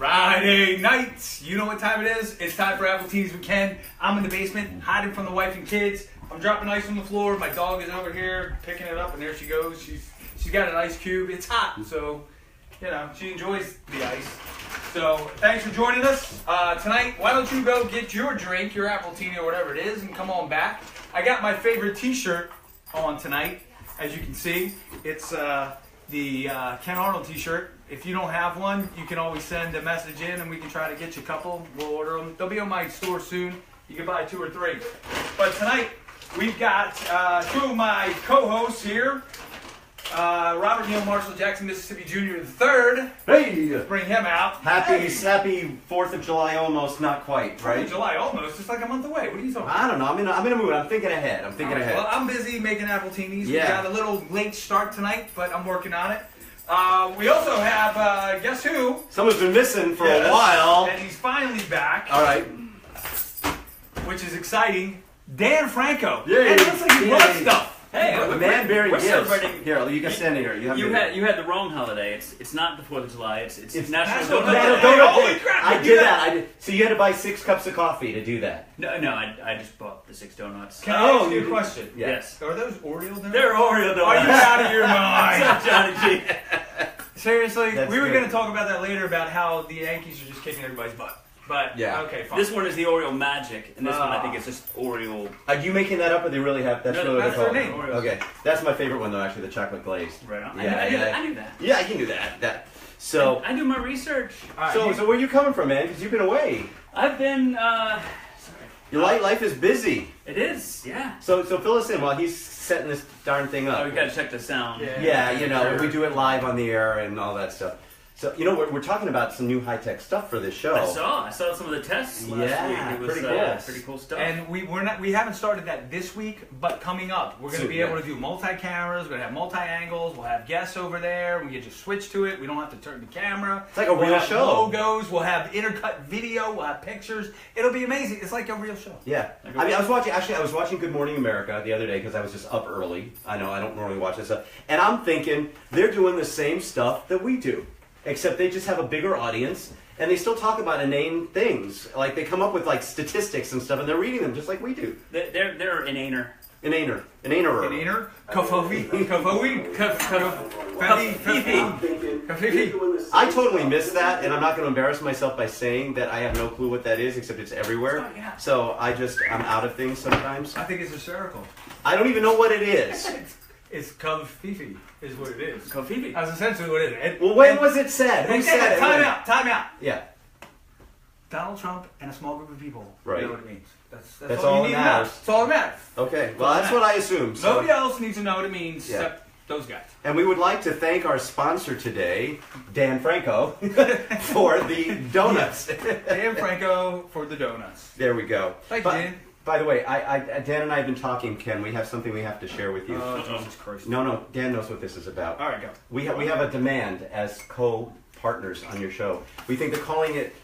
Friday night. You know what time it is. It's time for Appletinis with Ken. I'm in the basement, hiding from the wife and kids. I'm dropping ice on the floor. My dog is over here picking it up, and there she goes. She's got an ice cube. It's hot, so you know she enjoys the ice. So thanks for joining us tonight. Why don't you go get your drink, your Appletini or whatever it is, and come on back. I got my favorite T-shirt on tonight, as you can see. It's the Ken Arnold T-shirt. If you don't have one, you can always send a message in and we can try to get you a couple. We'll order them. They'll be on my store soon. You can buy 2 or 3. But tonight, we've got 2 of my co-hosts here. Robert Neal Marshall Jackson, Mississippi Jr. III. Hey! Let's bring him out. Happy 4th of July almost, not quite, right? 4th of July almost. It's like a month away. What are you talking about? I don't know. I'm in a mood. I'm thinking ahead. Well, I'm busy making Appletinis. Yeah. We got a little late start tonight, but I'm working on it. We also have, guess who? Someone's been missing for a while. And he's finally back. All right. Which is exciting. Dan Franco. Yay. And it looks like he brought stuff. Hey, The man bearing we're gifts. celebrating. Here, you can stand here. You had the wrong holiday. It's not the 4th of July. It's National National Donut Donut Day. Day. Holy crap, I you did did that. I did. So you had to buy 6 cups of coffee to do that. No, I just bought the 6 donuts. Can I ask you a question? Yeah. Yes. Are those Oreo donuts? They're Oreo donuts. Are you out of your mind? What's up, Johnny G? Seriously, That's we were good. going to talk about that later about how the Yankees are just kicking everybody's butt. But, Yeah. okay, fine. This one is the Oreo Magic, and this one I think is just Oreo. Are you making that up, or they really have? That's No, really what that's they their call it? name. Okay, that's my favorite one though. Actually, the chocolate glazed. Right on. Yeah, I knew that. Yeah, I can do that. So, I do my research. All right, so where you coming from, man? Because you've been away. I've been. Sorry. Your life is busy. It is. Yeah. So fill us in while he's setting this darn thing up. Oh, we gotta check the sound. Yeah, you know, Sure. we do it live on the air and all that stuff. So, you know, we're talking about some new high-tech stuff for this show. I saw some of the tests last Yeah, week. It was pretty cool. pretty cool stuff. And we haven't started that this week, but coming up, we're going to Soon, be yeah. able to do multi-cameras. We're going to have multi-angles. We'll have guests over there. We can just switch to it. We don't have to turn the camera. It's like a we'll real have show. Logos. We'll have intercut video. We'll have pictures. It'll be amazing. It's like a real show. Yeah. I mean, I was watching Good Morning America the other day because I was just up early. I know I don't normally watch this stuff. And I'm thinking they're doing the same stuff that we do, except they just have a bigger audience and they still talk about inane things. Like they come up with like statistics and stuff and they're reading them just like we do. They're inaner. Inaner. Kofofi. I totally missed that, and I'm not going to embarrass myself by saying that I have no clue what that is, except it's everywhere. Oh, yeah. So I'm out of things sometimes. I think it's hysterical. I don't even know what it is. It's Kofifi is what it is. Kofifi. That's essentially what it is. Well, when was it said? Who Okay, said it? time out. Yeah. Donald Trump and a small group of people. Right. You know what it means. That's all all you that need to know. matters. That's all that matters. Okay. Well, that's what I assumed. So. Nobody else needs to know what it means Yeah. except those guys. And we would like to thank our sponsor today, Dan Franco, for the donuts. Dan Franco for the donuts. There we go. Thank you, Dan. By the way, Dan and I have been talking, Ken. We have something we have to share with you. Oh, Jesus Christ. No, Dan knows what this is about. All right, go. We have a demand as co-partners on your show. We think that calling it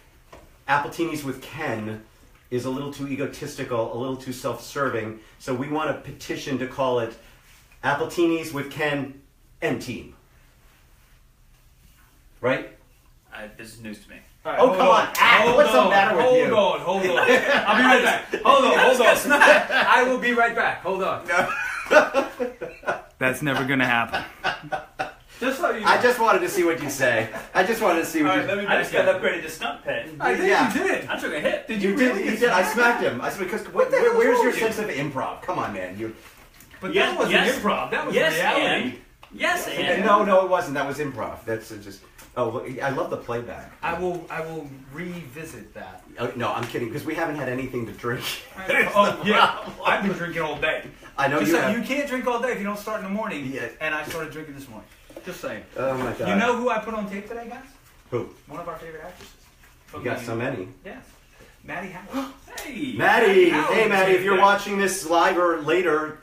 Appletinis with Ken is a little too egotistical, a little too self-serving. So we want a petition to call it Appletinis with Ken and Team. Right? This is news to me. All right, Oh, hold come on. What's the matter with you? Hold on. I'll be right back. Hold on. I will be right back. Hold on. That's never going to happen. Just so you know. I just wanted to see what you say. I just wanted to see what All you right, let me I just back got up. upgraded to stunt pet. I think Yeah. you did. I took a hit. Did You you did. really? You did. I smacked him. I said because the hell is where's wrong your with you? sense of improv? Come on, man. You. But Yes, that wasn't yes. improv. That was Yes, reality. and. Yes, and. No, it wasn't. That was improv. That's just. Oh, look, I love the playback. I will revisit that. Oh, no, I'm kidding because we haven't had anything to drink. Oh yeah, I've been drinking all day. I know Just you saying, have. you can't drink all day if you don't start in the morning. Yeah. And I started drinking this morning. Just saying. Oh my god. You know who I put on tape today, guys? Who? One of our favorite actresses. You got so many. Yes. Maddie Howard. Hey. Maddie, Howard hey Maddie, if is you're back. watching this live or later,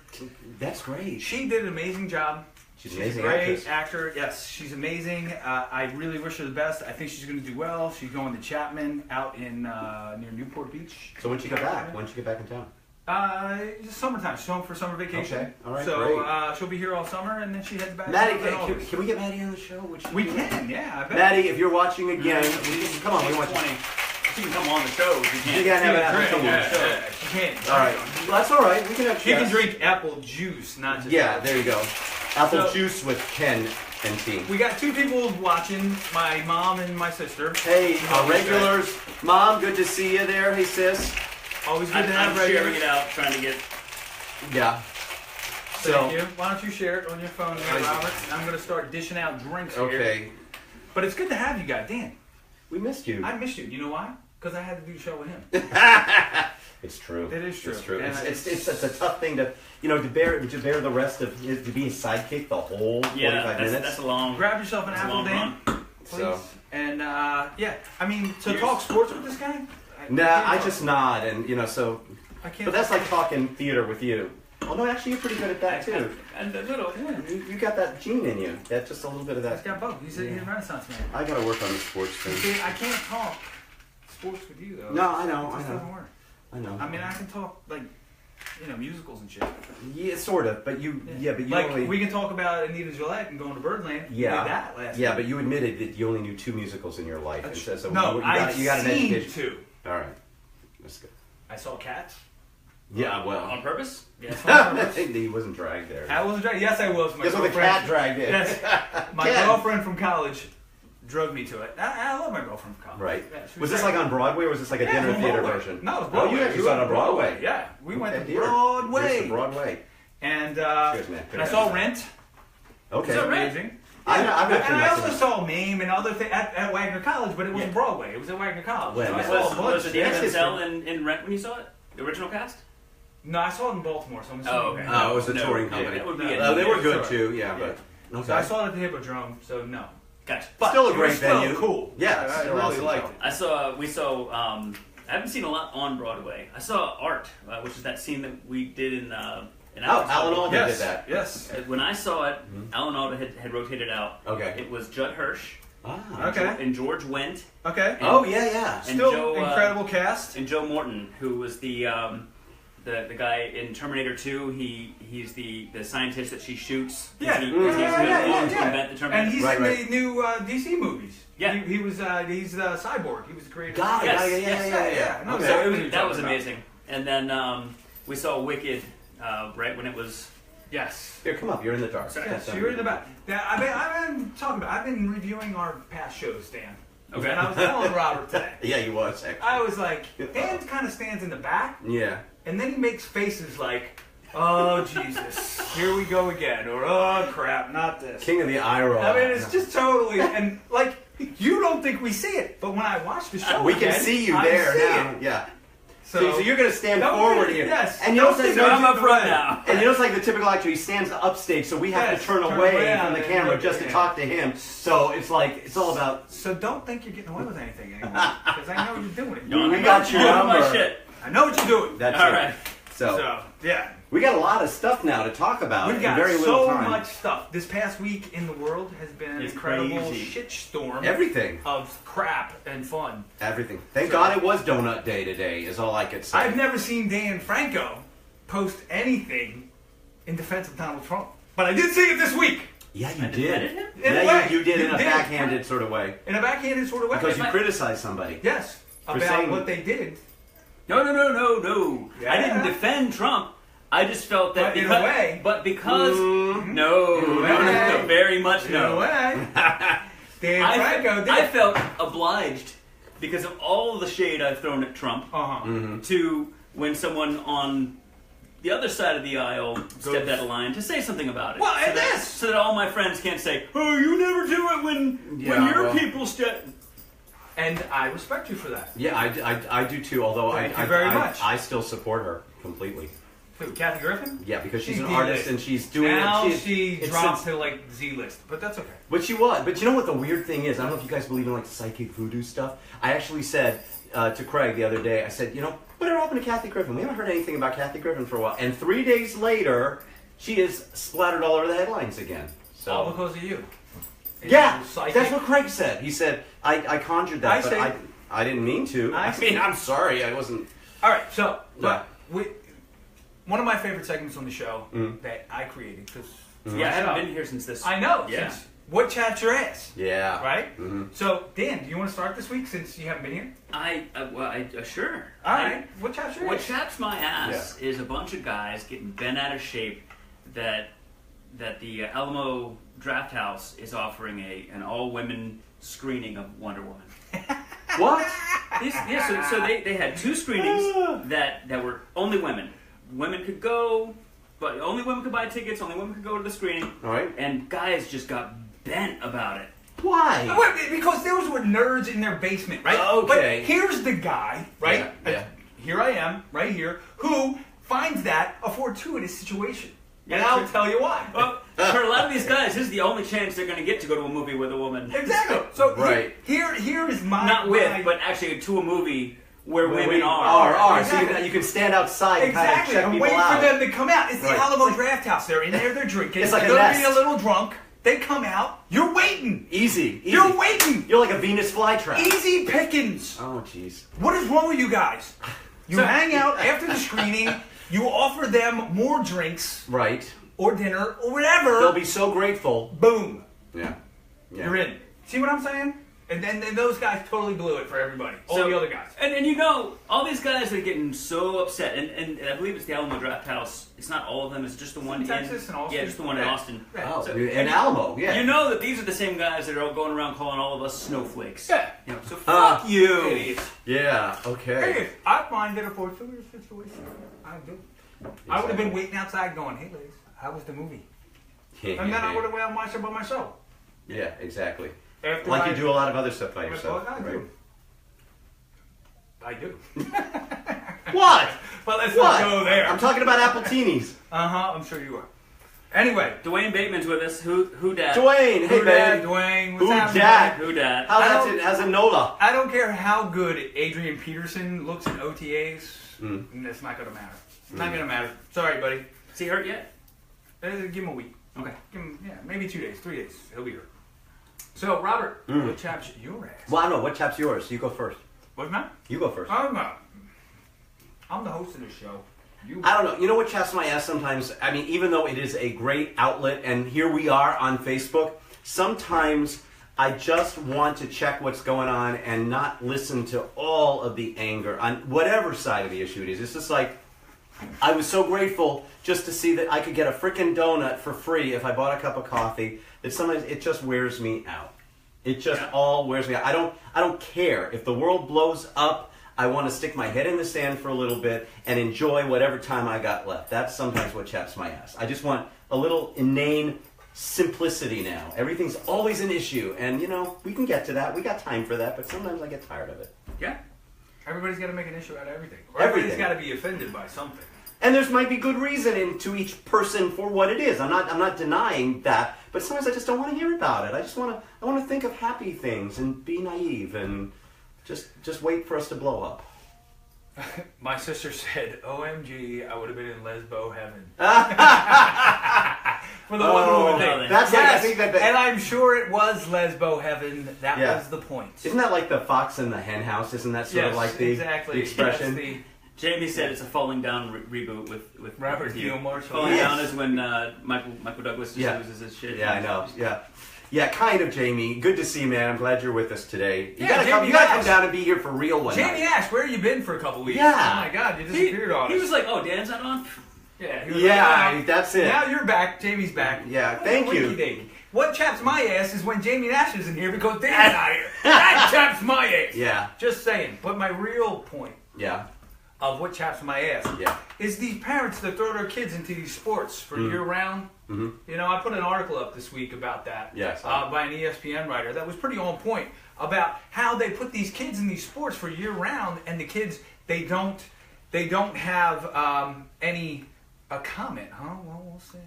that's great. She did an amazing job. She's She's an amazing a great actress. actor. Yes, she's amazing. I really wish her the best. I think she's going to do well. She's going to Chapman out in near Newport Beach. So when'd she get back? When'd she get back in town? Summertime. She's home for summer vacation. Okay. All right. So Great. She'll be here all summer, and then she heads back. Maddie, can we get Maddie on the show? We can, yeah. I bet. Maddie, if you're watching again, come on. We want you. She can come on the show. You gotta have an apple Yeah, show. yeah, she can. All right. Well, that's all right. We can have. She can drink apple juice, not just. Yeah, there you go. Apple So- juice with Ken and team. We got two people watching, my mom and my sister. Hey, our regulars. Mom, good to see you there. Hey, sis. Always good to I'm have regulars. sharing it out, trying to get. Yeah. Thank you. Why don't you share it on your phone there, Robert? I'm going to start dishing out drinks here. Okay. But it's good to have you guys. Dan, We missed you. I missed you. You know why? Because I had to do the show with him. It's true. It is true. It's true. And It's a tough thing to to bear the rest of to be his sidekick the whole 45 minutes. That's a long. Grab yourself an That's a apple, long Dan, run. please. So. And yeah, I mean, to Here's- talk sports with this guy. Nah, I just nod and so. I can't. But that's like talking theater with you. Oh no, actually you're pretty good at that too. And a little. Yeah. You got that gene in you. That's just a little bit of He's that. got both. He's a Renaissance man. I gotta work on the sports You thing. see, I can't talk sports with you though. No, I know, It just I know. doesn't work. I know. I mean, I can talk like, musicals and shit. Yeah, sort of. But you, but you like only. we can talk about Anita Gillette and going to Birdland. We Yeah. did that last Yeah, week. but you admitted that you only knew 2 musicals in your life. That's And so no, you got an seen education. 2. All right, that's good. I saw Cats. Yeah, well, On purpose? Yes, on purpose. he wasn't dragged there. I wasn't dragged. Yes, I was. My Guess what the girlfriend- cat dragged in? Yes, my Cat. girlfriend from college drug me to it. I love my girlfriend from college. Right. Yeah, she Was this great. like on Broadway or was this like a Yeah, dinner it was theater Broadway. version? No, it was Oh, Broadway. you actually We saw it went on Broadway. Yeah, we went Okay, to dear. Broadway. Here's to Broadway. And Cheers, man. and I saw Rent. Okay. It was amazing. I've And got I also saw Mame and other things at Wagner College, but it wasn't Broadway. It was at Wagner College. When? So I Was- saw a bunch. Was it That's David just Menzel in Rent when you saw it? The original cast? No, I saw it in Baltimore, so I'm assuming. Oh, okay. Oh, it was a No, touring yeah, company. that would be No, it. They were good Sure. too, yeah, but okay. So I saw it at the Hippodrome, so no. Gotcha. But Still a it great was still venue. Cool. Yeah, I still really awesome liked show. it. We saw, I haven't seen a lot on Broadway. I saw Art, which is that scene that we did in Oh, Alex. Alan Alda Yes. did that. Yes. When I saw it, Alan Alda had rotated out. Okay. It was Judd Hirsch Ah. Okay. and George Wendt Okay. Oh yeah. And Still Joe, incredible cast. and Joe Morton, who was the guy in Terminator 2. He's the scientist that she shoots. Yeah. He's Yeah. to invent the Terminator. And he's Right, in right. the new DC movies. Yeah. He's Cyborg. He was the creator. Got it. Yes, yeah. No, Okay. so it So that was amazing. And then we saw Wicked right when it was. Yes. Here, come up. You're in the dark. Yes, you're in the back. Now, I've been reviewing our past shows, Dan. Okay. And I was telling Robert today. Yeah, you was. Actually. I was like, Dan kind of stands in the back, Yeah. and then he makes faces like, "Oh Jesus, here we go again," or "Oh crap, not this." King of the eye roll. I mean, it's just totally and like you don't think we see it, but when I watch the show, we can again, see you I there see now. it. Yeah. So, So you're gonna stand Don't forward be- here. yes. And you Don't know sit what's there, like, I'm up front now. And you know, it's like the typical actor. He stands upstage, so we have Yes, to turn turn away around from the and camera look just at to him. talk to him. So it's like it's all about. So don't think you're getting away with anything anymore, because I know you're doing it. We got your Doing my number. shit. I know what you're doing. That's All it. right. So Yeah. we got a lot of stuff now to talk about We've in got very little so time. much stuff. This past week in the world has been an It's incredible crazy. shitstorm Everything. of crap and fun. Everything. Thank God it was Donut Day today. Is all I could say. I've never seen Dan Franco post anything in defense of Donald Trump, but I did see it this week Yeah, you I defended did. him? In a Yeah, way. you did in You a did. backhanded sort of way in a backhanded sort of way. because you I- criticized somebody. Yes, For about saying- what they did. No. Yeah. I didn't defend Trump. I just felt that But in a because, way. but because no, In a way. very much In a no. way, Dan Franco did. I felt obliged because of all the shade I've thrown at Trump Uh-huh. to when someone on the other side of the aisle stepped out of line to say something about it. Well, so and that, this- so that all my friends can't say, "Oh, you never do it when Yeah, your well. people step." And I respect you for that. Yeah, I do too. Although Thank I you very much. I still support her completely. Who, Kathy Griffin? Yeah, because she's She's an D-list. artist and she's doing Now it. she it's dropped since- to like Z-list, but that's okay. But she was. But you know what the weird thing is? I don't know if you guys believe in like psychic voodoo stuff. I actually said to Craig the other day, I said, whatever happened to Kathy Griffin? We haven't heard anything about Kathy Griffin for a while. And 3 days later, she is splattered all over the headlines again. So All because of you. And yeah, your psychic- that's what Craig said. He said I conjured that, I but say- I didn't mean to. I I say- mean, I'm sorry, I wasn't. All right, so Yeah. one of my favorite segments on the show that I created because Yeah, I haven't been here since this. I know. Yeah. Since What Chaps Your Ass? Yeah. Right. So Dan, do you want to start this week since you haven't been here? Sure. All right. What chaps your What ass? chaps my ass is a bunch of guys getting bent out of shape that the Alamo Draft House is offering an all-women screening of Wonder Woman. What? So they had 2 screenings that were only women. Women could go, but only women could buy tickets. Only women could go to the screening. All right. And guys just got bent about it. Why? Wait, because those were nerds in their basement, right? Okay. But here's the guy, right? Yeah. Here I am, right here, who finds that a fortuitous situation. And Yeah, I'll sure. tell you why. Well, for a lot of these guys, this is the only chance they're going to get to go to a movie with a woman. Exactly. So Right. here is my... Not with, but actually to a movie where women are. Are. Exactly. So you can stand outside and kind of Exactly. check I'm people waiting out. for them to come out. It's the Right. Alamo Draft House. They're in there, they're drinking. It's like a they're nest. getting a little drunk. They come out. You're waiting. Easy. You're waiting. You're like a Venus flytrap. Easy pickings. Oh, jeez. What is wrong with you guys? You hang out after the screening. You offer them more drinks Right. or dinner or whatever. They'll be so grateful. Boom. Yeah. You're in. See what I'm saying? And then those guys totally blew it for everybody. All So- the other guys. And all these guys are getting so upset. And I believe it's the Alamo Draft House. It's not all of them. It's just the one in Texas and Austin. Yeah, just the one in Right. Austin. Right. Oh, So- and Alamo, yeah. You know that these are the same guys that are all going around calling all of us snowflakes. Yeah. So fuck you. Idiots. Yeah, okay. Hey, I find it a fortuitous situation. I do. I would have been waiting outside going, hey, ladies, how was the movie? And then I would have went and watched it by myself. Yeah, exactly. After Like I- you do a lot of other stuff by Well, yourself. I right? do. I do. What? But let's What? not go there. I'm talking about Appletinis. I'm sure you are. Anyway. Dwayne Bateman's with us. Who dat? Dwayne, hey Who dat, man. Dwayne? What's Who happening, dat? man? Who dat? How I that's don't- it? How's a Nola? I don't care how good Adrian Peterson looks in OTAs. Mm. It's not going to matter. It's not going to matter. Sorry, buddy. Is he hurt yet? Give him a week. Okay. Give him, maybe 2 days, 3 days. He'll be here. So, Robert, what chaps your ass? Well, I don't know. What chap's yours? You go first. What's that? You go first. I'm the host of this show. I don't know. You know what chaps my ass sometimes? I mean, even though it is a great outlet, and here we are on Facebook, sometimes I just want to check what's going on and not listen to all of the anger on whatever side of the issue it is. It's just like, I was so grateful just to see that I could get a frickin' donut for free if I bought a cup of coffee, that sometimes it just wears me out. It just all wears me out. I don't care. If the world blows up, I want to stick my head in the sand for a little bit and enjoy whatever time I got left. That's sometimes what chaps my ass. I just want a little inane simplicity now. Everything's always an issue. And, we can get to that. We got time for that. But sometimes I get tired of it. Yeah. Everybody's got to make an issue out of everything. Or Everything. Everybody's got to be offended by something. And there's might be good reason to each person for what it is. I'm not denying that. But sometimes I just don't want to hear about it. I want to think of happy things and be naive and just wait for us to blow up. My sister said, OMG, I would have been in lesbo heaven. For the Wonder Woman thing. That's like, I think that and I'm sure it was lesbo heaven. That Yeah. was the point. Isn't that like the fox in the hen house? Isn't that sort of like the expression? Yes, Jamie said it's a falling down reboot with Robert with you. Neil Marshall. Falling Yes. down is when Michael Douglas just loses his shit. Yeah, I know. Yeah, kind of, Jamie. Good to see you, man. I'm glad you're with us today. You Yeah, gotta come. Jamie You gotta come Ash. down and be here for real one Jamie night. Ash, where you been for a couple weeks? Yeah. Oh my God, you disappeared on us. He was like, "Oh, Dan's not on." Yeah, he was Yeah, like, that's it. Now you're back. Jamie's back. Yeah, thank you. Winky-dink. What chaps my ass is when Jamie Nash isn't here because Dan's not here. That chaps my ass. Yeah, Just saying. But my real point yeah, of what chaps my ass yeah. is these parents that throw their kids into these sports for year round. Mm-hmm. I put an article up this week about that Yes. by an ESPN writer that was pretty on point about how they put these kids in these sports for year round, and the kids they don't have any a comment. Well, we'll see.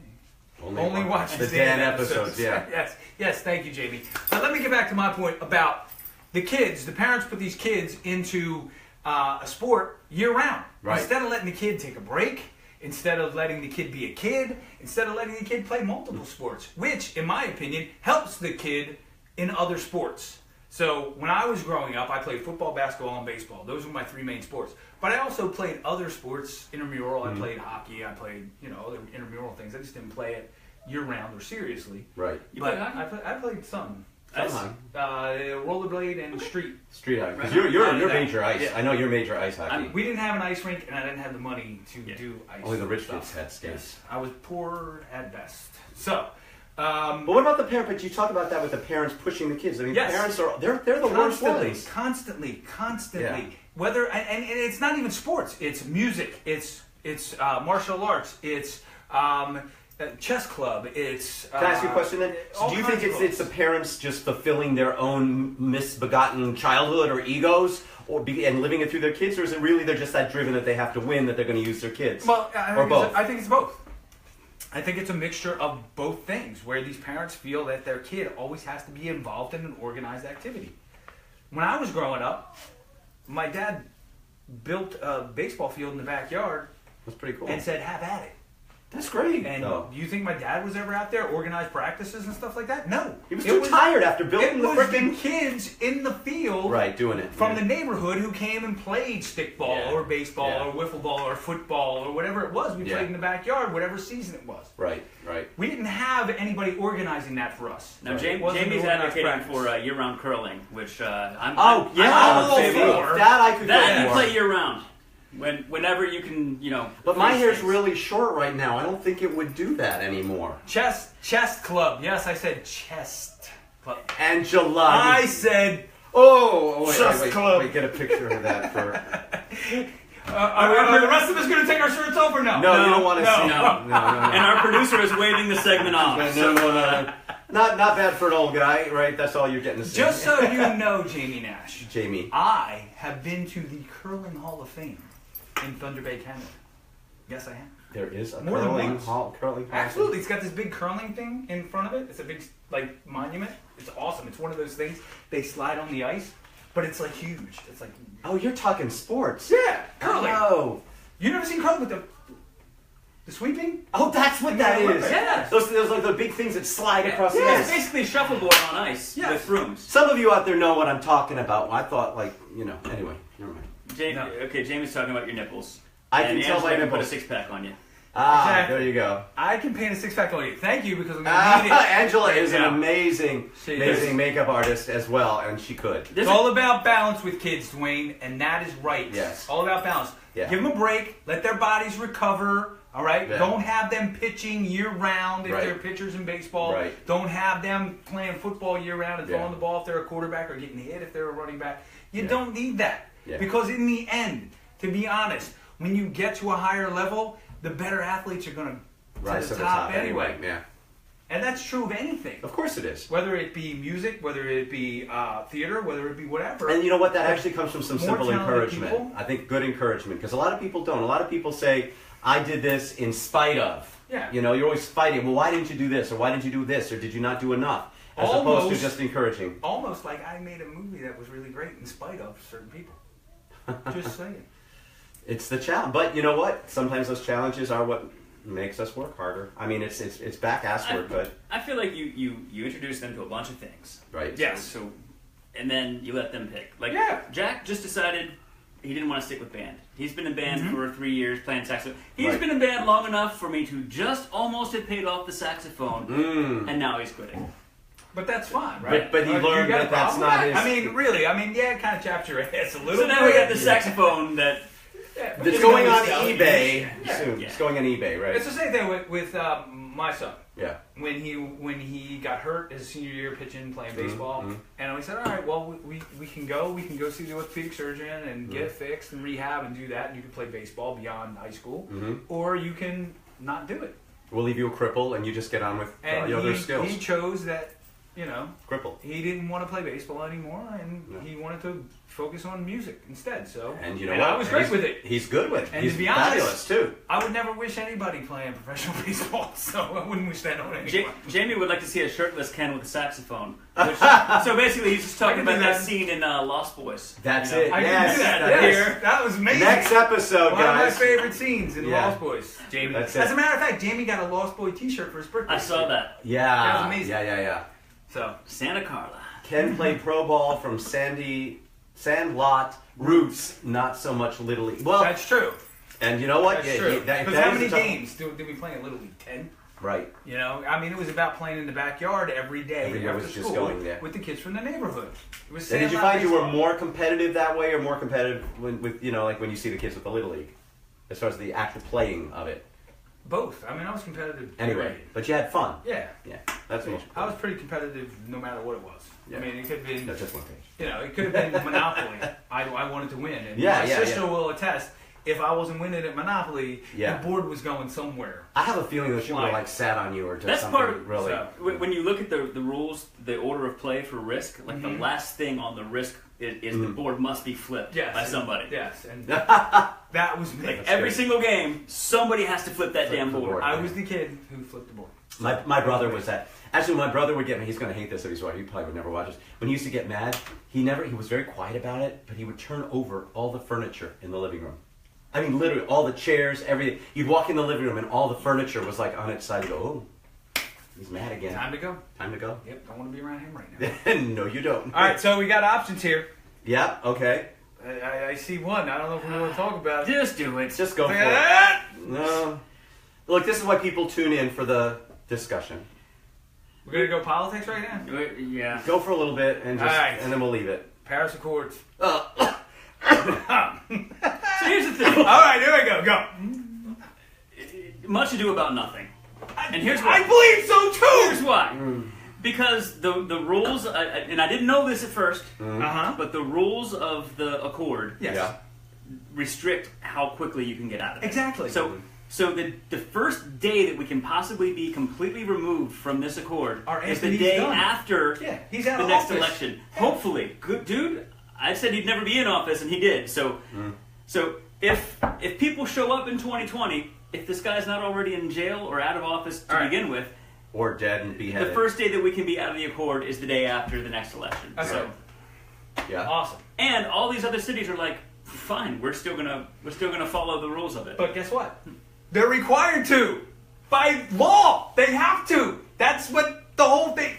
Only watch the Dan episodes. Yeah. Yes. Thank you, Jamie. But let me get back to my point about the kids. The parents put these kids into a sport year round. Right. Instead of letting the kid take a break, instead of letting the kid be a kid, instead of letting the kid play multiple sports, which, in my opinion, helps the kid in other sports. So when I was growing up, I played football, basketball, and baseball. Those were my 3 main sports. But I also played other sports, intramural. I played hockey. I played, other intramural things. I just didn't play it year-round or seriously. Right. You But play hockey? I played some. Rollerblade Rollerblade and street. Street hockey. Because Right. you're major ice. Yeah. I know you're major ice hockey. We didn't have an ice rink, and I didn't have the money to do ice. Only the rich stuff. kids had skates. Yes. I was poor at best. So, But what about the parent? But you talk about that with the parents pushing the kids. I mean, Yes. parents they're the worst bullies. Constantly. Yeah. Whether and it's not even sports. It's music. It's martial arts. It's chess club. It's. Can I ask you a question then? So all do you think kinds of it's the parents just fulfilling their own misbegotten childhood or egos, and living it through their kids, or is it really they're just that driven that they have to win that they're going to use their kids? Well, or both? I think it's both. I think it's a mixture of both things, where these parents feel that their kid always has to be involved in an organized activity. When I was growing up, my dad built a baseball field in the backyard That's pretty cool. and said, "Have at it." That's great. And No. do you think my dad was ever out there organized practices and stuff like that? No. He was too tired after It building the was freaking the kids in the field right doing it from the neighborhood who came and played stickball Yeah. or baseball Yeah. or wiffle ball or football or whatever it was. We Yeah. played in the backyard, whatever season it was. right. We didn't have anybody organizing that for us. Now, It wasn't Jamie's organized advocating practice. for year-round curling, which I'm Oh yeah, I'm all see, for that I could that go you for. play year-round. Whenever you can, But my face hair's things. really short right now. I don't think it would do that anymore. Chest club. Yes, I said chest club. Angela. I said. Wait, club. wait, get a picture of that for. Are the rest of us going to take our shirts off or no? No, you don't want to see. No. No. And our producer is waving the segment off. No. Not bad for an old guy, right? That's all you're getting to see. Just so you know, Jamie Nash, Jamie. I have been to the Curling Hall of Fame in Thunder Bay, Canada. Yes, I have. There is a More than curling once. hall. Absolutely. It's got this big curling thing in front of it. It's a big, monument. It's awesome. It's one of those things. They slide on the ice, but it's, huge. It's like... Oh, you're talking sports. Yeah, curling. Oh. You never seen curling with the sweeping? Oh, that's what that is. Yeah. Those like the big things that slide across the It's ice. basically shuffleboard on ice Yes. with brooms. Some of you out there know what I'm talking about. I thought, anyway, never mind. No. Okay, Jamie's talking about your nipples. I can and tell by Angela can put a nipples. six-pack on you. Ah, Exactly. there you go. I can paint a six-pack on you. Thank you, because I'm going to need it. Angela is an Yeah. amazing She is. makeup artist as well, and she could. There's It's a- all about balance with kids, Dwayne, and that is right. Yes. All about balance. Yeah. Give them a break. Let their bodies recover. All right. Yeah. Don't have them pitching year round if Right. they're pitchers in baseball. Right. Don't have them playing football year round and Yeah. throwing the ball if they're a quarterback or getting hit if they're a running back. You Yeah. don't need that. Yeah. Because in the end, to be honest, when you get to a higher level, the better athletes are going to Rise the to the top anyway. Yeah. And that's true of anything. Of course it is. Whether it be music, whether it be theater, whether it be whatever. And you know what? That actually comes from some More simple talented encouragement. people. I think good encouragement, because a lot of people don't. A lot of people say, I did this in spite of. Yeah. You're always fighting. Well, why didn't you do this? Or why didn't you do this? Or did you not do enough? As opposed to Almost. just encouraging. Almost like I made a movie that was really great in spite of certain people. Just saying. It's the challenge. But you know what? Sometimes those challenges are what makes us work harder. I mean, it's back ass work, but I feel like you introduce them to a bunch of things. right. Yes. So, and then you let them pick. Like Yeah. Jack just decided he didn't want to stick with band. He's been in band for 3 years playing saxophone. He's Right. been in band long enough for me to just almost have paid off the saxophone, and now he's quitting. But that's fine, right? But he You learned got a that that's problem not with that? his- I mean, really. Yeah, it kind of chaps your ass a little So now bit. we got the saxophone that. Yeah, but It's you going know on it's selling. eBay Yeah. soon. Yeah. It's going on eBay, right? It's the same thing with my son. Yeah. When he got hurt his senior year pitching, playing Mm-hmm, baseball, and we said, all right, well, we can go see the orthopedic surgeon and get it fixed and rehab and do that, and you can play baseball beyond high school, or you can not do it. We'll leave you a cripple, and you just get on with And your other skills. he chose that, Cripple. he didn't want to play baseball anymore, and he wanted to focus on music instead. So, And you know what? I was great He's- with it. He's good with it. And He's to be honest, fabulous too. I would never wish anybody playing professional baseball, so I wouldn't wish that on anyone. Jamie would like to see a shirtless Ken with a saxophone. So basically, he's just talking I can about do that that. scene in Lost Boys. That's You know? it. I Yes, can do that. that is. Here. That was amazing. Next episode, One of my guys. favorite scenes in Yeah. Lost Boys. Jamie. That's As it. a matter of fact, Jamie got a Lost Boy T-shirt for his birthday. I saw that. Yeah. That was amazing. Yeah. So Santa Carla. Ken played pro ball from Sandlot roots, not so much Little League. Well, That's true. and you know what? That's true. that Because how is many a tough- games did we play in Little League? 10? Right. You know, I mean, it was about playing in the backyard every day. Every day after was just school going there. with the kids from the neighborhood. It was. And did you Sandlot find you were baseball. more competitive that way, or more competitive with like when you see the kids with the Little League, as far as the actual playing of it? Both. I mean, I was competitive. Anyway, but you had fun. Yeah. Yeah, that's what. I was pretty competitive no matter what it was. Yeah. I mean, it could have been, No, just one page. you know, it could have been Monopoly. I wanted to win. And Yeah, my yeah, sister yeah. will attest, if I wasn't winning at Monopoly, Yeah. the board was going somewhere. I have a feeling that she would have Why? like sat on you or did That's something part of really. so- When you look at the rules, the order of play for Risk, like the last thing on the Risk is the board must be flipped Yes. by somebody. Yes. And that was me. Like every single game, somebody has to flip that Flip damn the board. board. I was the kid who flipped the board. My brother was that. Actually, my brother would get me. He's going to hate this if he's watching. He probably would never watch this. When he used to get mad, he was very quiet about it, but he would turn over all the furniture in the living room. I mean, literally, all the chairs, everything. You'd walk in the living room, and all the furniture was like on its side. You go, oh, he's mad again. Time to go. Time to go. Yep, don't want to be around him right now. No, you don't. All right, so we got options here. Yeah. Okay. I see one. I don't know if we want to talk about it. Just do it. Just go for Look at it. that. No. Look, this is why people tune in for the discussion. We're going to go politics right now? Yeah. Go for a little bit, and All right. and then we'll leave it. Paris Accords. So here's the thing. All right, here we go. Go. Much ado about nothing. And here's why. I believe so too. Here's why. Because the rules, and I didn't know this at first, but the rules of the Accord Yes. Yeah. restrict how quickly you can get out of it. Exactly. So the first day that we can possibly be completely removed from this Accord Our is the Anthony's day done. after Yeah, he's out the of next office. election. Hopefully. Good dude, I said he'd never be in office, and he did. So if people show up in 2020, if this guy's not already in jail or out of office to begin with, Or dead and beheaded. the first day that we can be out of the Accord is the day after the next election. Okay. So, Yeah. Awesome. and all these other cities are like, fine, we're still gonna follow the rules of it. But guess what? They're required to. By law. They have to. That's what the whole thing...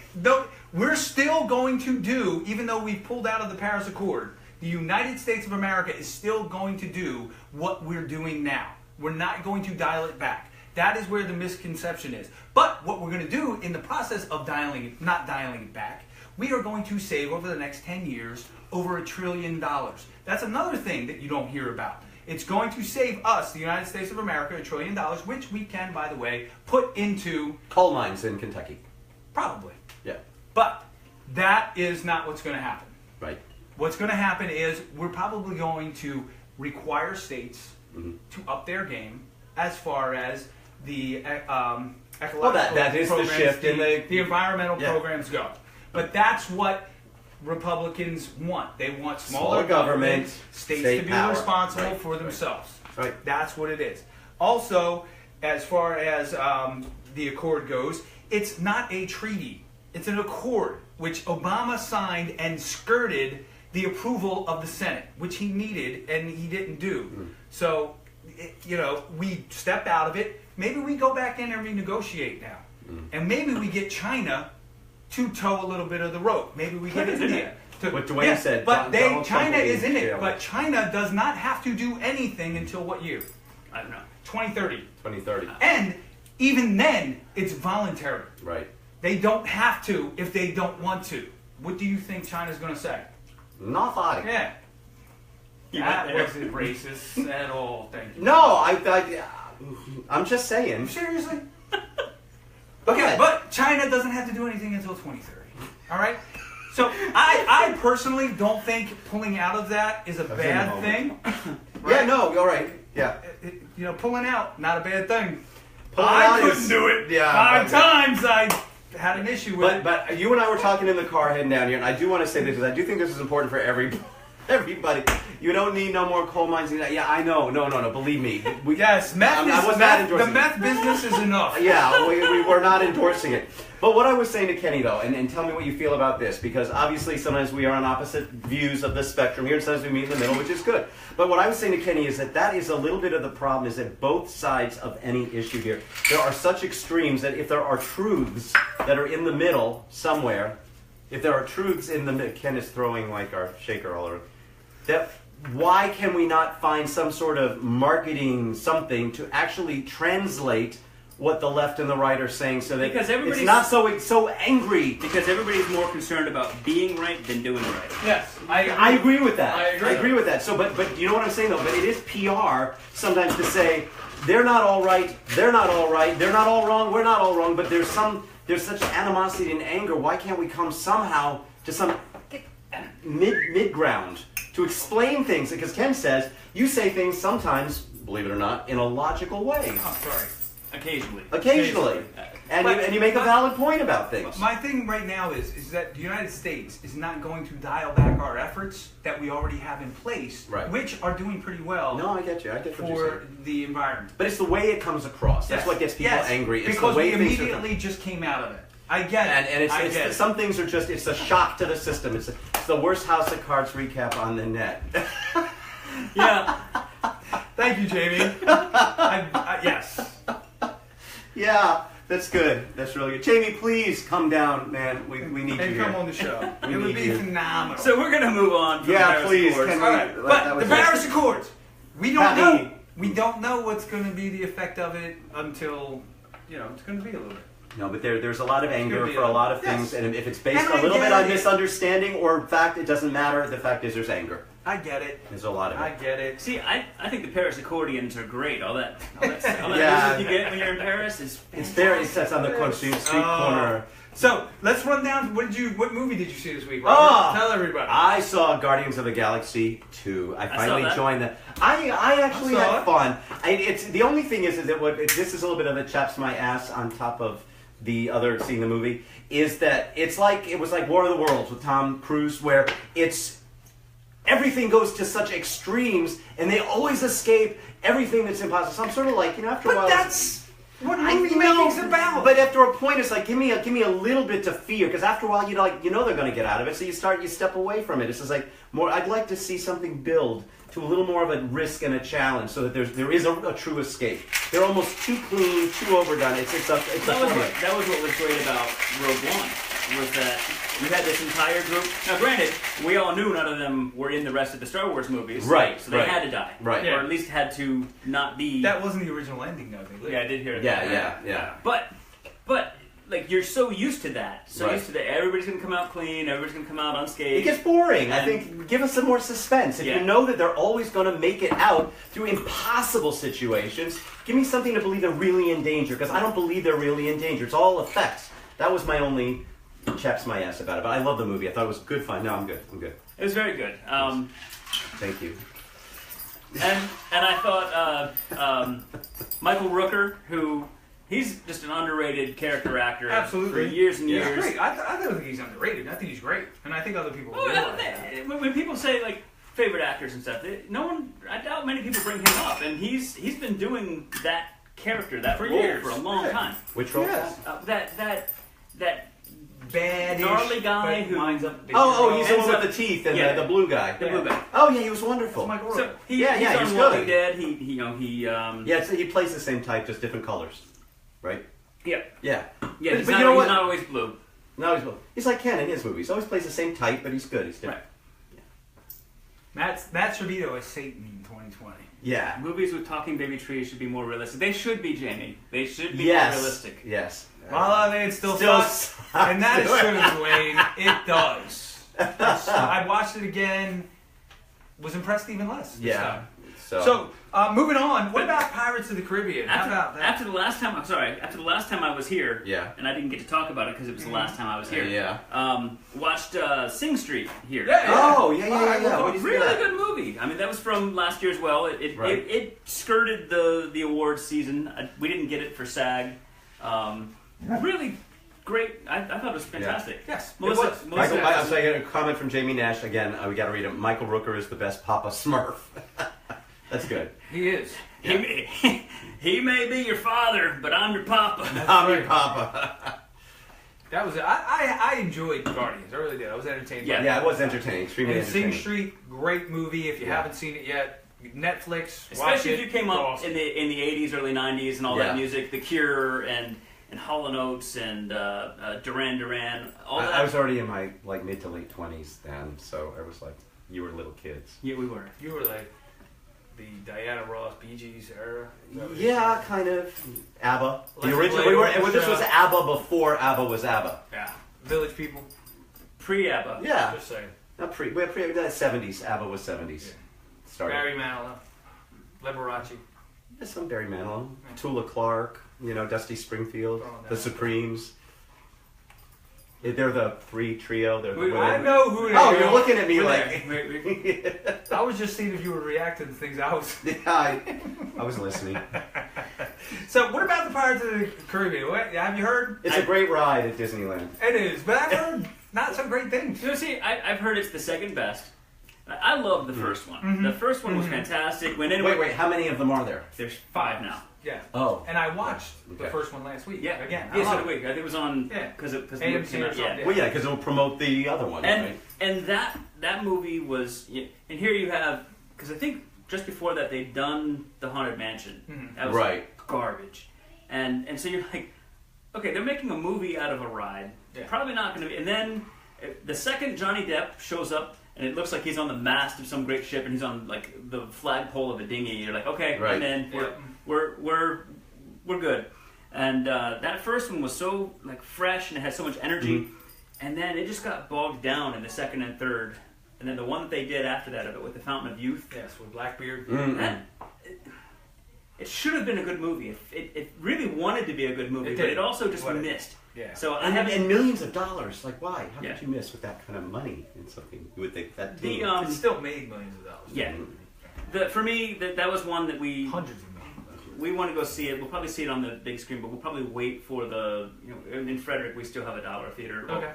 We're still going to do, even though we've pulled out of the Paris Accord, the United States of America is still going to do what we're doing now. We're not going to dial it back. That is where the misconception is. But what we're going to do in the process of not dialing it back, we are going to save over the next 10 years over $1 trillion. That's another thing that you don't hear about. It's going to save us, the United States of America, $1 trillion, which we can, by the way, put into... Coal mines in Kentucky. Probably. Yeah. But that is not what's going to happen. Right. What's going to happen is we're probably going to require states to up their game as far as the ecological Well, that is the programs, shift in the environmental Yeah. programs go. But that's what Republicans want. They want smaller Smaller government, states state to be power. responsible Right, for themselves. Right. That's what it is. Also, as far as the accord goes, it's not a treaty. It's an accord, which Obama signed and skirted the approval of the Senate, which he needed and he didn't do. So, we stepped out of it. Maybe we go back in and renegotiate now. And maybe we get China to tow a little bit of the rope. Maybe we get India to... What Dwayne said, But Donald Trump China will be is in it. jail. But China does not have to do anything until what year? I don't know. 2030. 2030. And even then, it's voluntary. Right. They don't have to if they don't want to. What do you think China's going to say? Nothing. Yeah. You That went there. wasn't racist at all. Thank you. No, I'm just saying. Seriously? Okay. Okay, but China doesn't have to do anything until 2030. All right? So I personally don't think pulling out of that is a in the bad moment. thing. Yeah, no, all right. Yeah. Pulling out, not a bad thing. Pulling I out couldn't is- do it. yeah, 5 but- times I had an issue with it. But you and I were talking in the car heading down here, and I do want to say this because I do think this is important for everybody. You don't need no more coal mines. Yeah, I know. No. Believe me. Yes, meth I was is not meth. The endorsing meth business is enough. Yeah, we were not endorsing it. But what I was saying to Kenny, though, and tell me what you feel about this, because obviously sometimes we are on opposite views of the spectrum here, and sometimes we meet in the middle, which is good. But what I was saying to Kenny is that is a little bit of the problem, is that both sides of any issue here, there are such extremes that if there are truths that are in the middle somewhere, if there are truths in the Ken is throwing like our shaker all over, that why can we not find some sort of marketing something to actually translate what the left and the right are saying, so that it's not so angry? Because everybody's more concerned about being right than doing right. Yes, I agree with that. I agree with that. So, but you know what I'm saying though. But it is PR sometimes to say they're not all right, they're not all right, they're not all wrong, we're not all wrong. But there's such animosity and anger. Why can't we come somehow to some mid ground to explain things? Because Ken says you say things sometimes, believe it or not, in a logical way. Oh, sorry. Occasionally. And you make a valid point about things. My thing right now is that the United States is not going to dial back our efforts that we already have in place, right, which are doing pretty well. No, I get you. I get what you're saying. For the environment. But it's the way it comes across. That's what gets people angry. It's because the way we immediately just came out of it. I get it. And it's some things are just, it's a shock to the system. It's the worst House of Cards recap on the net. Yeah. Thank you, Jamie. Yes. Yeah, that's good. That's really good. Jamie, please come down, man. We need you and here. come on the show. It would be phenomenal. So we're going to move on from Paris please. Accords. All right. But the Paris Accords, we don't know. We don't know what's going to be the effect of it until, it's going to be a little bit. No, but there's a lot of anger for a lot of things, and if it's based And a little bit on misunderstanding or fact, it doesn't matter. The fact is there's anger. I get it. There's a lot of it. I get it. See, I think the Paris accordions are great. All that Yeah. music you get when you're in Paris is It's there. It sets on the street corner. So let's run down. What movie did you see this week, Robert? Tell everybody. I saw Guardians of the Galaxy 2. I finally joined that. I actually had fun. It's the only thing is that this is a little bit of a chaps my ass on top of the other seeing the movie, is that it was like War of the Worlds with Tom Cruise, where everything goes to such extremes and they always escape everything that's impossible. So I'm sort of like, after a while. But that's what movie making's about. But after a point, it's like give me a little bit to fear, because after a while you know they're going to get out of it, so you step away from it. It's just like more. I'd like to see something build to a little more of a risk and a challenge, so that there is a true escape. They're almost too clean, too overdone. That was what was great about Rogue One, was that you had this entire group. Now, granted, we all knew none of them were in the rest of the Star Wars movies, right? So they had to die, right? Or at least had to not be. That wasn't the original ending, though. Yeah, I did hear it. Yeah. But like, you're so used to that. Used to that. Everybody's going to come out clean. Everybody's going to come out unscathed. It gets boring. I think give us some more suspense. If you know that they're always going to make it out through impossible situations, give me something to believe they're really in danger, because I don't believe they're really in danger. It's all effects. That was my only chaps my ass about it. But I love the movie. I thought it was good fun. No, I'm good. It was very good. Thank you. And I thought Michael Rooker, who... He's just an underrated character actor. Absolutely. For years and years. He's great. I don't think he's underrated. I think he's great. And I think other people realize that. When people say, like, favorite actors and stuff, I doubt many people bring him up. And he's been doing that character, that role for a long time. Which role? That bad gnarly guy who winds up. He's the one with the teeth and the blue guy. The blue guy. Oh yeah, he was wonderful. So he's on Walking Dead. He plays the same type, just different colors, right? Yeah. But He's you know what? He's not always blue. No, he's blue. He's like Ken in his movies. He always plays the same type, but he's good. He's different. Right. Matt Servito as Satan in 2020. Yeah. Movies with talking baby trees should be more realistic. They should be, Jamie. They should be more realistic. Yes. Voila, it still sucks. And that is true, Dwayne. It does. I watched it again. Was impressed even less. Yeah. So moving on. What about Pirates of the Caribbean? How about that? After the last time I was here, and I didn't get to talk about it because it was the last time I was here. Watched Sing Street here. Yeah. Really good movie. I mean, that was from last year as well. It skirted the awards season. We didn't get it for SAG. Really great. I thought it was fantastic. Yeah. Yes. Melissa, I got a comment from Jamie Nash again. We got to read it. Michael Rooker is the best Papa Smurf. That's good. He is. Yeah. He may be your father, but I'm your papa. I'm your papa. That was it. I enjoyed Guardians. I really did. I was entertained. Yeah, it was entertaining. Extremely entertaining. Sing Street, great movie. If you haven't seen it yet, Netflix. Especially if you came up in the 80s, early 90s, and all that music, The Cure, and and Hall & Oates and Duran Duran. All that. I was already in my like mid to late 20s then, so I was like, you were little kids. Yeah, we were. You were like the Diana Ross, Bee Gees era. Yeah, kind of. ABBA. The Leslie original. Blake This was ABBA before ABBA was ABBA. Yeah. Village People. Pre-ABBA. Yeah. Just saying. Not pre. We're pre. 70s. ABBA was 70s. Yeah. Started. Barry Manilow. Liberace. There's some Barry Manilow. Tula Clark. Dusty Springfield. Oh, no. The Supremes. They're the three trio. They're the women. I know who they Oh, are. you're looking at me Who like. they- I was just seeing if you would react to the things I was. Yeah, I was listening. So, what about the Pirates of the Caribbean? What, have you heard? It's a great ride at Disneyland. It is, but I've heard not so great things. See, I've heard it's the second best. I love the first one. Mm-hmm. The first one was fantastic. Wait, how many of them are there? There's 5 now. Yeah. Oh. And I watched the Okay. first one last week. Yeah, Again. Yeah, I so love did it. we. I think it was on Yeah. because the movie AMC came or out. something, Yeah. Well, yeah, because it'll promote the other one, right? And that movie was, and here you have, because I think just before that they'd done the Haunted Mansion. Mhm. That was Right. garbage, and so you're like, okay, they're making a movie out of a ride. Yeah. Probably not going to be. And then the second Johnny Depp shows up. And it looks like he's on the mast of some great ship, and he's on like the flagpole of a dinghy. You're like, okay, Right. and then Yeah. we're good. And that first one was so like fresh and it had so much energy, and then it just got bogged down in the second and third, and then the one that they did after that of it with the Fountain of Youth. Yes, with Blackbeard. That, it should have been a good movie. It really wanted to be a good movie, It but did. it also just But it- missed. Yeah. So I And, haven't. and millions of dollars. Like, why? How Yeah. could you miss with that kind of money in something? You would think that The, team. It still made millions of dollars. Yeah. For me, that was one that we Hundreds of millions of dollars. we want to go see it. We'll probably see it on the big screen, but we'll probably wait for the in Frederick we still have a $1 theater. Okay.